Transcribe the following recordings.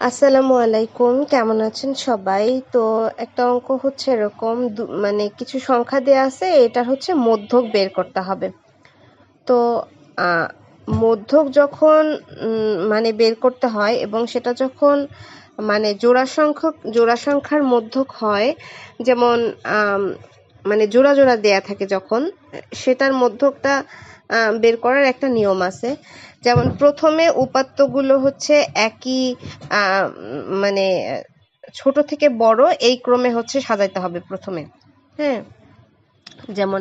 আসসালামু আলাইকুম, কেমন আছেন সবাই? তো একটা অঙ্ক হচ্ছে এরকম, মানে কিছু সংখ্যা দেয়া আছে, এটার হচ্ছে মধ্যক বের করতে হবে। তো মধ্যক যখন মানে বের করতে হয় এবং সেটা যখন মানে জোড়া সংখ্যার মধ্যক হয়, যেমন মানে জোড়া জোড়া দেয়া থাকে যখন, সেটার মধ্যকটা বের করার একটা নিয়ম আছে। যেমন প্রথমে উপাত্তগুলো হচ্ছে একই মানে ছোট থেকে বড় এই ক্রমে হচ্ছে সাজাইতে হবে প্রথমে। হ্যাঁ, যেমন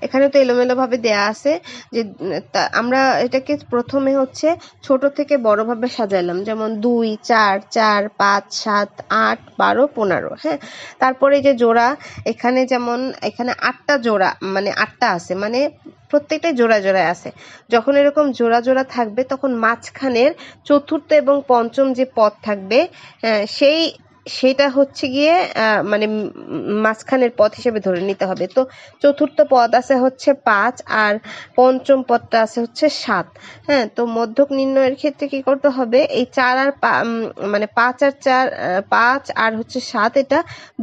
এখানে তো এলোমেলো ভাবে দেয়া আছে যে আমরা এটাকে প্রথমে হচ্ছে ছোট থেকে বড় ভাবে সাজাইলাম, যেমন 2 4 4 5 7 8 12 15। হ্যাঁ, তারপরে যে জোড়া, এখানে যেমন এখানে 8টা জোড়া, মানে 8টা আছে, মানে প্রত্যেকটাই জোড়া জোড়ায় আছে। যখন এরকম জোড়া জোড়া থাকবে তখন মাঝখানের চতুর্থ এবং পঞ্চম যে পদ থাকবে সেটা হচ্ছে গিয়ে মানে মাঝখানের পদ হিসেবে ধরে নিতে হবে। তো চতুর্থ পদ আছে হচ্ছে 5 আর পঞ্চম পদটা আছে হচ্ছে 7। হ্যাঁ, তো মধ্যক নির্ণয়ের ক্ষেত্রে কি করতে হবে, এই 4 আর মানে 5 আর 4 5 আর হচ্ছে 7 এটা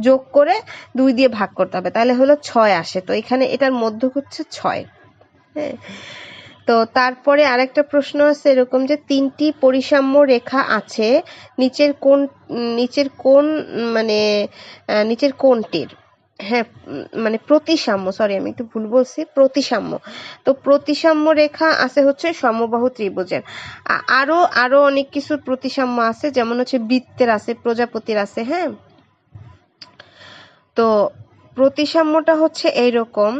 যোগ করে 2 দিয়ে ভাগ করতে হবে, তাহলে হলো 6 আসে। তো এখানে এটার মধ্যক হচ্ছে 6। হ্যাঁ, তো তারপরে আরেকটা প্রশ্ন আছে এরকম যে 3টি পরিসাম্য রেখা আছে, নিচের কোণটির, হ্যাঁ মানে প্রতিসাম্য, সরি আমি একটু ভুল বলছি, প্রতিসাম্য। তো প্রতিসাম্য রেখা আছে হচ্ছে সমবাহু ত্রিভুজের। আরো আরো অনেক কিছুর প্রতিসাম্য আছে, যেমন হচ্ছে বৃত্তের আছে, প্রজাপতির আছে। হ্যাঁ, তো প্রতিসাম্যটা হচ্ছে এইরকম,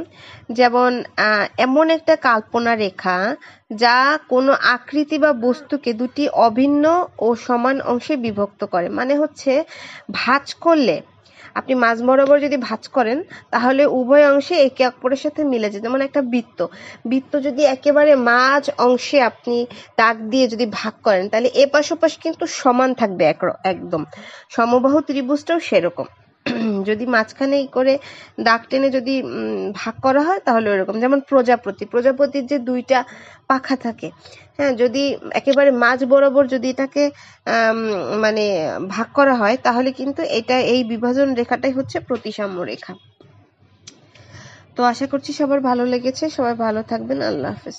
যেমন এমন একটা কাল্পনা রেখা যা কোনো আকৃতি বা বস্তুকে দুটি অভিন্ন ও সমান অংশে বিভক্ত করে। মানে হচ্ছে ভাঁজ করলে, আপনি মাঝ বরাবর যদি ভাঁজ করেন তাহলে উভয় অংশে একে অপরের সাথে মিলে যায়। যেমন একটা বৃত্ত যদি একেবারে মাঝ অংশে আপনি দাগ দিয়ে যদি ভাগ করেন তাহলে এপাশ ওপাশ কিন্তু সমান থাকবে একদম। সমবাহু ত্রিভুজটাও সেরকম, যদি মাঝখানে করে দাগ টেনে যদি ভাগ করা হয় তাহলে ওরকম। যেমন প্রজাপতির যে 2টা পাখা থাকে, হ্যাঁ, যদি একেবারে মাঝ বরাবর যদি এটাকে মানে ভাগ করা হয় তাহলে কিন্তু এই বিভাজন রেখাটাই হচ্ছে প্রতিসাম্য রেখা। তো আশা করছি সবার ভালো লেগেছে, সবাই ভালো থাকবেন, আল্লাহ হাফেজ।